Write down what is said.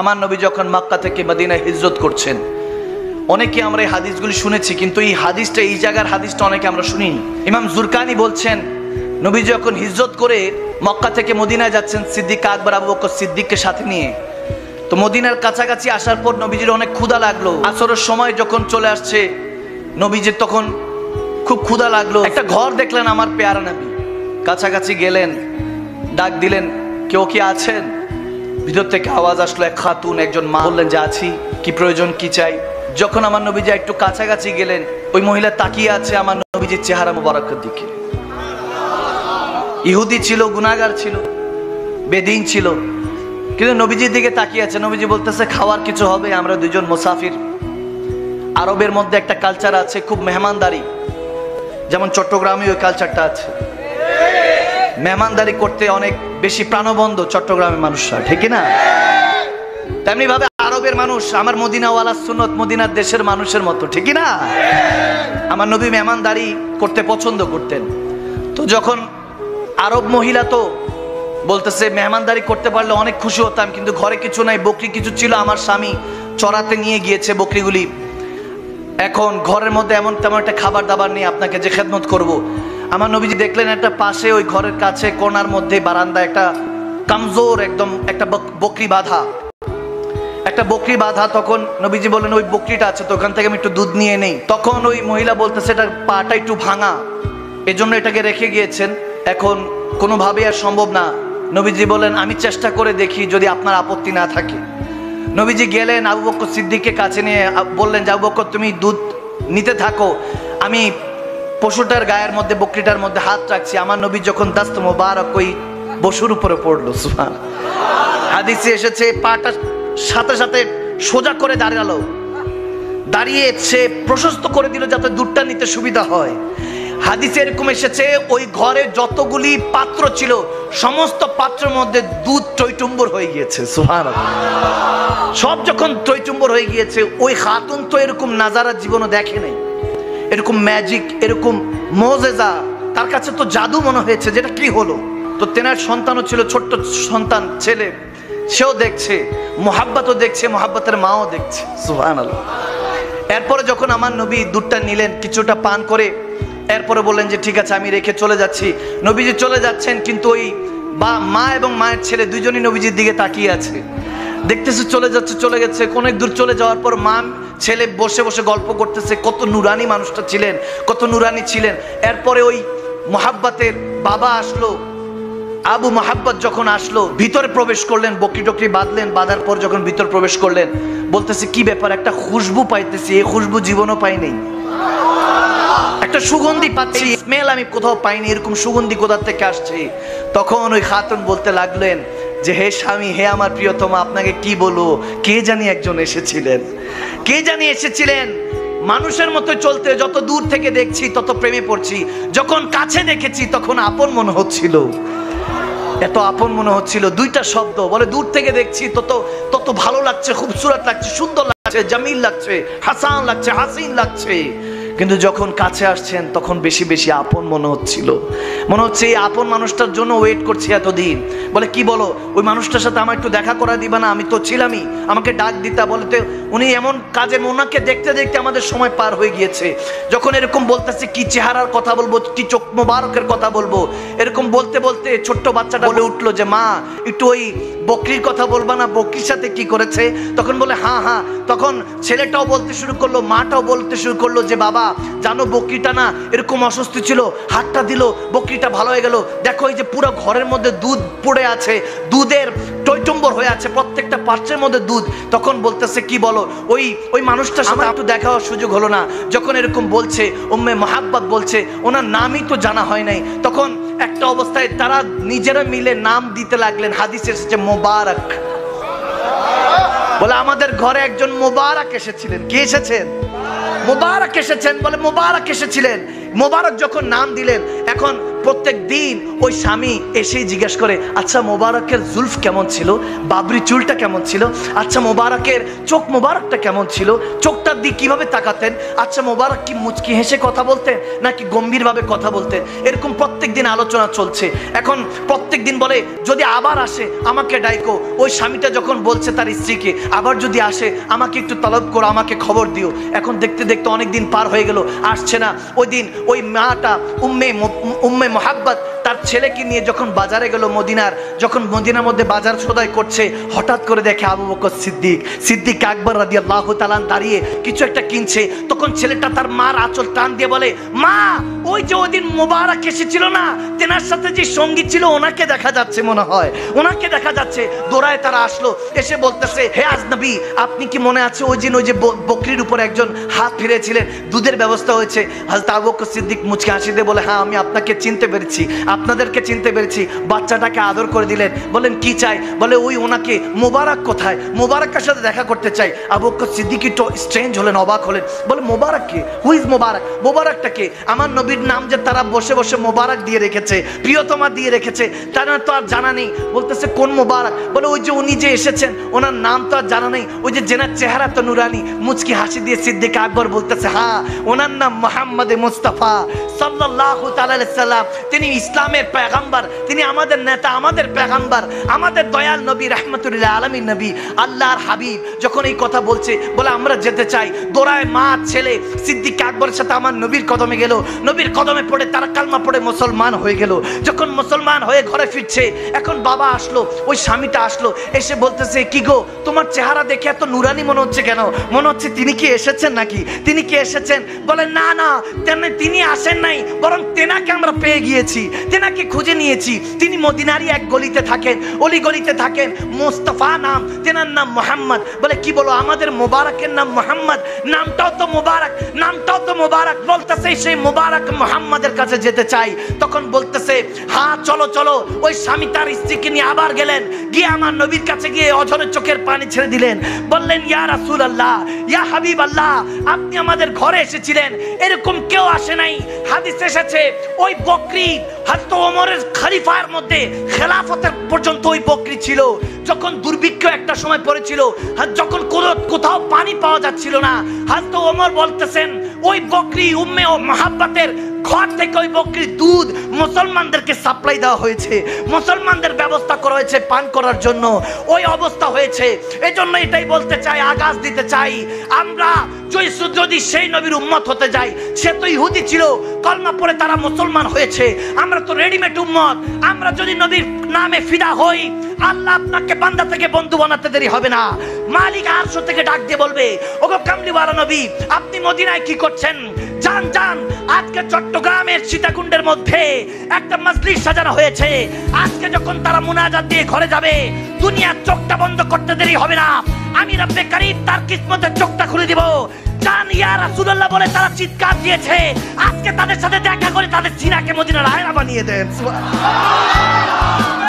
আমার নবী যখন মক্কা থেকে মদিনায় হিজরত করছেন, অনেকে আমরা এই হাদিসগুলি শুনেছি, কিন্তু এই হাদিসটা, এই জায়গার হাদিসটা অনেকে আমরা শুনিনি। ইমাম জুরকানি বলছেন, নবী যখন হিজরত করে মক্কা থেকে মদিনায় যাচ্ছেন সিদ্দিক আকবর আবু বকর সিদ্দিককে সাথে নিয়ে, তো মদিনার কাছাকাছি আসার পর নবীজির অনেক ক্ষুধা লাগলো। আসরের সময় যখন চলে আসছে, নবীজির তখন খুব ক্ষুধা লাগলো। একটা ঘর দেখলেন, আমার পেয়ারা নবী কাছাকাছি গেলেন, ডাক দিলেন, কেউ কি আছেন? ভিতর থেকে আওয়াজ আসলো, এক খাতুন, একজন মা। বললেন যে আছি, কি প্রয়োজন, কি চাই? যখন আমার নবীজি একটু কাছাকাছি গেলেন, ওই মহিলা তাকিয়ে আছে আমার নবীজির চেহারা মুবারকের দিকে। ইহুদি ছিল, গুনাহগার ছিল, বেদিন ছিল, কিন্তু নবীজির দিকে তাকিয়ে আছে। নবীজি বলতেছে, খাওয়ার কিছু হবে? আমরা দুজন মুসাফির। আরবের মধ্যে একটা কালচার আছে, খুব মেহমানদারি, যেমন চট্টগ্রামে ওই কালচারটা আছে। মেহমানদারি করতে অনেক বেশি প্রাণবন্ত চট্টগ্রামের মানুষরা, ঠিক না? তেমনি ভাবে আরবের মানুষ, আমার মদিনাওয়ালা সুন্নত, মদিনার দেশের মানুষের মতো, ঠিক না? আমার নবী মেহমানদারি করতে পছন্দ করতেন। তো যখন আরব মহিলা, তো বলতেছে মেহমানদারি করতে পারলে অনেক খুশি হতাম, কিন্তু ঘরে কিছু নাই, বকরি কিছু ছিল, আমার স্বামী চড়াতে নিয়ে গিয়েছে বকরিগুলি। এখন ঘরের মধ্যে এমন তেমন একটা খাবার দাবার নিয়ে আপনাকে যে খেদমত করব। আমার নবীজি দেখলেন একটা পাশে, ওই ঘরের কাছে কোণার মধ্যে বারান্দা, একটা কামজোর একদম একটা বকরি বাঁধা, একটা বকরি বাঁধা। তখন নবীজি বললেন, ওই বকরিটা আছে তো, ওখান থেকে আমি একটু দুধ নিয়ে নেই। তখন ওই মহিলা বলতেছে, এটার পাটা একটু ভাঙা, এজন্য এটাকে রেখে গিয়েছেন, এখন কোনোভাবে আর সম্ভব না। নবীজি বলেন, আমি চেষ্টা করে দেখি, যদি আপনার আপত্তি না থাকে। নবীজি গেলেন, আবু বকর সিদ্দিককে কাছে নিয়ে বললেন যে, আবু বকর তুমি দুধ নিতে থাকো, আমি পশুটার গায়ের মধ্যে, বকরিটার মধ্যে হাত রাখছি। আমার নবী যখন দাস্ত মোবারক ওই পশুর উপরে পড়লো, সুবহান, হাদিসে এসেছে, পাটা সাথে সাথে সোজা করে দাঁড়ালো, দাঁড়িয়ে সে প্রশস্ত করে দিল যাতে দুধটা নিতে সুবিধা হয়। হাদিসে এরকম এসেছে, ওই ঘরে যতগুলি পাত্র ছিল সমস্ত পাত্রের মধ্যে দুধ টইটুম্বর হয়ে গিয়েছে, সুবহানাল্লাহ। সব যখন টইটুম্বর হয়ে গিয়েছে, ওই খাতুন তো এরকম নাজারা জীবনে দেখে নাই, এরকম ম্যাজিক, এরকম মুজিজা, তার কাছে তো জাদু মনে হয়েছে, যেটা কি হলো। তো তেনার সন্তানও ছিল, ছোট্ট সন্তান, ছেলে, সেও দেখছে, মোহাব্বতও দেখছে, মোহাব্বতের মাও দেখছে, সুবহানাল্লাহ। এরপরে যখন আমার নবী দুধটা নিলেন, কিছুটা পান করে, এরপরে বললেন যে ঠিক আছে, আমি রেখে চলে যাচ্ছি। নবীজি চলে যাচ্ছেন, কিন্তু ওই মা এবং মায়ের ছেলে দুইজনই নবীজির দিকে তাকিয়ে আছে, দেখতেছে চলে যাচ্ছে, চলে গেছে। অনেক দূর চলে যাওয়ার পর মা ছেলে বসে বসে গল্প করতেছে, কত নুরানি মানুষটা ছিলেন, কত নুরানি ছিলেন। এরপরে ওই মোহাব্বতের বাবা আসলো, আবু মোহাব্বত যখন আসলো, ভিতরে প্রবেশ করলেন, বকরি টকরি বাঁধলেন, বাঁধার পর যখন ভিতর প্রবেশ করলেন, বলতেছে কি ব্যাপার, একটা খুশবু পাইতেছি, এই খুশবু জীবনও পাই নাই, একটা সুগন্ধি পাচ্ছি, স্মেল আমি কোথাও পাইনি, এরকম সুগন্ধি কোথা থেকে আসছে। তখন ওই খাতুন বলতে লাগলেন যে, হে স্বামী, হে আমার প্রিয়তমা, আপনাকে কি বলবো, কে জানি একজন এসেছিলেন, কে জানি এসেছিলেন, মানুষের মতো চলতে, যত দূর থেকে দেখছি তত প্রেমে পড়ছি, যখন কাছে দেখেছি তখন আপন মনে হচ্ছিল, এত আপন মনে হচ্ছিল। দুইটা শব্দ বলে, দূর থেকে দেখছি তত তত ভালো লাগছে, খুবসুরত লাগছে, সুন্দর লাগছে, জামিল লাগছে, হাসান লাগছে, হাসিন লাগছে, কিন্তু যখন কাছে আসছেন তখন বেশি বেশি আপন মনে হচ্ছিল। মনে হচ্ছে এই আপন মানুষটার জন্য ওয়েট করছি এতদিন। বলে কি বলো, ওই মানুষটার সাথে আমার একটু দেখা করা দিবা না? আমি তো ছিলামই, আমাকে ডাক দিতা। বলতে উনি এমন কাজে, ওনাকে দেখতে দেখতে আমাদের সময় পার হয়ে গিয়েছে। যখন এরকম বলতেছে, কি চেহারার কথা বলবো, কি চোখ মোবারকের কথা বলবো, এরকম বলতে বলতে ছোট্ট বাচ্চাটা বলে উঠলো যে, মা একটু ওই বকরির কথা বলবা না, বকরির সাথে কি করেছে? তখন বলে হ্যাঁ হ্যাঁ। তখন ছেলেটাও বলতে শুরু করলো, মাটাও বলতে শুরু করলো যে, বাবা জানো বকরিটা না এরকম অসুস্থ ছিল, হাতটা দিল, বকরিটা ভালো হয়ে গেল, দেখো এই যে পুরো ঘরের মধ্যে দুধ পড়ে আছে, দুধের টইটুম্বর হয়ে আছে, প্রত্যেকটা পাত্রের মধ্যে দুধ। তখন বলতেছে, কি বলো, ওই মানুষটার সাথে একটু দেখা হওয়ার সুযোগ হলো না? যখন এরকম বলছে, উম্মে মোহাব্বত বলছে, ওনার নামই তো জানা হয় নাই। তখন একটা অবস্থায় তারা নিজেরা মিলে নাম দিতে লাগলেন। হাদিসে এসেছে মোবারক, বলে আমাদের ঘরে একজন মোবারক এসেছিলেন। কে এসেছেন? মোবারক এসেছেন। বলে মোবারক এসেছিলেন। মোবারক যখন নাম দিলেন, এখন প্রত্যেক দিন ওই স্বামী এসেই জিজ্ঞেস করে, আচ্ছা মোবারকের জুলফ কেমন ছিল, বাবরি চুলটা কেমন ছিল, আচ্ছা মোবারকের চোখ মোবারকটা কেমন ছিল, চোখটার দিক কিভাবে তাকাতেন, আচ্ছা মোবারক কি মুচকি হেসে কথা বলতেন নাকি গম্ভীরভাবে কথা বলতেন। এরকম প্রত্যেক দিন আলোচনা চলছে। এখন প্রত্যেক দিন বলে যদি আবার আসে আমাকে ডাইকো। ওই স্বামীটা যখন বলছে তার স্ত্রীকে, আবার যদি আসে আমাকে একটু তলব করো, আমাকে খবর দিও। এখন দেখতে দেখতে অনেক দিন পার হয়ে গেল, আসছে না। ওই দিন ওই মাটা উম্মে মোহাব্বত তার ছেলেকে নিয়ে যখন বাজারে গেল মদিনার, যখন মদিনার মধ্যে বাজার সদাই করছে, হঠাৎ করে দেখে আবু বকর সিদ্দিক আকবর রাদিয়াল্লাহু তাআলা দাঁড়িয়ে কিছু একটা কিনছে। তখন ছেলেটা তার মার আঁচল টান দিয়ে বলে, মা ওই যে ওই দিন মোবারক এসেছিল না, তেনার সাথে যে সঙ্গী ছিল ওনাকে দেখা যাচ্ছে, মনে হয় ওনাকে দেখা যাচ্ছে। দৌড়ায় তারা আসলো, এসে বলতেছে, হে আজনবী, আপনি কি মনে আছে ওই দিন ওই যে বকরির উপর একজন হাত ফিরেছিলেন, দুধের ব্যবস্থা হয়েছে? হযরত আবু বকর সিদ্দিক মুচকি হাসি দিয়ে বলে, হ্যাঁ আমি আপনাকে চিনতে পেরেছি, আপনাদেরকে চিনতে পেরেছি। বাচ্চাটাকে আদর করে দিলেন। বলেন কি চাই? বলে ওই ওনাকে, মোবারক কোথায়, মোবারকের সাথে দেখা করতে চাই। আবু বকর সিদ্দিক একটু স্ট্রেঞ্জ হলেন, অবাক হলেন। বলে মোবারক কে? হু ইজ মোবারক? মোবারকটা কে? আমার নবীর নাম যে তারা বসে বসে মোবারক দিয়ে রেখেছে, প্রিয়তমা দিয়ে রেখেছে, তার তো আর জানা নেই। বলতেছে কোন মোবারক? বলে ওই যে উনি যে এসেছেন ওনার নাম তো আর জানা নেই, ওই যে জেনার চেহারা তো নুরানি। মুচকি হাসি দিয়ে সিদ্দিক আকবর বলতেছে, হ্যাঁ ওনার নাম মুহাম্মদ মুস্তাফা সাল্লাল্লাহু তাআলা আলাইহি সাল্লাম। তিনি ইসলামের পেগম্বর, তিনি আমাদের নেতা, আমাদের পেগম্বর, আমাদের দয়াল নবী, রাহমাতুল আলামিন নবী, আল্লাহর হাবিব। যখন এই কথা বলছে, বলে আমরা যেতে চাই। দৌড়ায় মা ছেলে সিদ্দিক আকবরের সাথে আমার নবীর কদমে গেল। নবীর কদমে পড়ে তারা কালমা পড়ে মুসলমান হয়ে গেল। যখন মুসলমান হয়ে ঘরে ফিরছে, এখন বাবা আসলো, ওই স্বামীটা আসলো, এসে বলতেছে, কি গো তোমার চেহারা দেখে এত নুরানি মনে হচ্ছে কেন? মনে হচ্ছে তিনি কি এসেছেন নাকি? তিনি কি এসেছেন? বলে না না, তিনি আসেন নাই, বরং তেনাকে আমরা পেয়ে গিয়েছি, তেনাকে খুঁজে নিয়েছি। তিনি মদিনারই এক গলিতে থাকেন, অলি গলিতে থাকেন, মুস্তাফা নাম, তেনার নাম মুহাম্মদ। বলে কি বলো, আমাদের মোবারকের নাম মুহাম্মদ, নামটাও তো মোবারক, নামটাও তো মোবারক। বলতেছে সেই মোবারক মুহাম্মাদের কাছে যেতে চাই। তখন বলতেছে, হ্যাঁ চলো চলো। ওই স্বামী তার স্ত্রীকে নিয়ে আবার গেলেন, গিয়ে আমার নবীর কাছে গিয়ে অঝরে চোখের পানি ছেড়ে দিলেন। বললেন, ইয়া রাসূলুল্লাহ, ইয়া হাবিবাল্লাহ, আপনি আমাদের ঘরে এসেছিলেন, এরকম কেউ আসে নাই। হাদিস এসেছে ওই বকরি হযরত ওমরের খলিফার মধ্যে খেলাফতের পর্যন্ত ওই বকরি ছিল। যখন দুর্ভিক্ষ একটা সময় পড়েছিল, যখন কোথাও পানি পাওয়া যাচ্ছিল না, হযরত ওমর বলতেছেন ওই বকরি উম্মে ও মুহাব্বতের ঘর থেকে ওই বকরির দুধ মুসলমানদেরকে সাপ্লাই দেওয়া হয়েছে, মুসলমানদের ব্যবস্থা করা হয়েছে পান করার জন্য। ওই অবস্থা হয়েছে। এজন্য এটাই বলতে চাই, আগাজ দিতে চাই, আমরা যদি সেই নবীর উম্মত হতে যাই, সে তো ইহুদি ছিল, কলমা পড়ে তারা মুসলমান হয়েছে, আমরা তো রেডিমেড উম্মত। আমরা যদি নবীর নামে ফিদা হই, আল্লাহ আপনাকে বান্দা থেকে বন্ধু বানাতে দেরি হবে না। মালিক আরশ থেকে ডাক দিয়ে বলবে, ওগো কামলিওয়ালা নবী, আপনি মদিনায় কি করছেন? যান যান, আজকে চট্টগ্রামের সীতাকুণ্ডের মধ্যে একটা মজলিস সাজানো হয়েছে। আজকে যখন তারা মুনাজাত দিয়ে ঘরে যাবে, দুনিয়ার চোখটা বন্ধ করতে দেরি হবে না। আমি রব্বে কারীম তার কিসমতের চোখটা খুলে দিব। জান ইয়া রাসূলুল্লাহ বলে তারা চিৎকার দিয়েছে। আজকে তাদের সাথে দেখা করে তাদের জিনাকে মদিনার আয়না বানিয়ে দেন। সুবহানাল্লাহ।